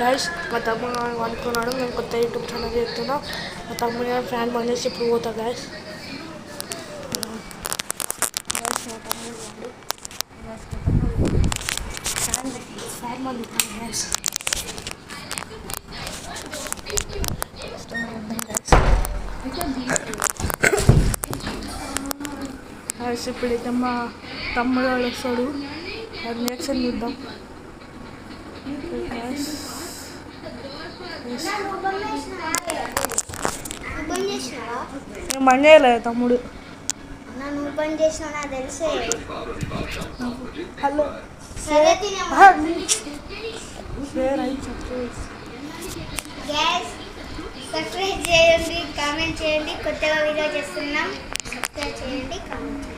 Guys మా తమ్ముడు అనుకున్నాడు నేను కొత్త యూట్యూబ్ ఛానల్ చేస్తున్నా. మా తమ్ముడు ఫ్యాన్ బంద్ చేసి ఇప్పుడు పోతా గైస్. ఫ్యాన్ బంద్ గైస్. ఇప్పుడైతే మా తమ్ముడు వాడు వస్తాడు, వాడి రియాక్షన్ చూద్దాం. నేను బంద్ చేయలేదు తమ్ముడు. హలో సబ్స్క్రైబ్ చేయండి, కామెంట్ చేయండి. కొత్తగా వీడియో చేస్తున్నాం, సబ్స్క్రైబ్ చేయండి, కామెంట్ చేయండి.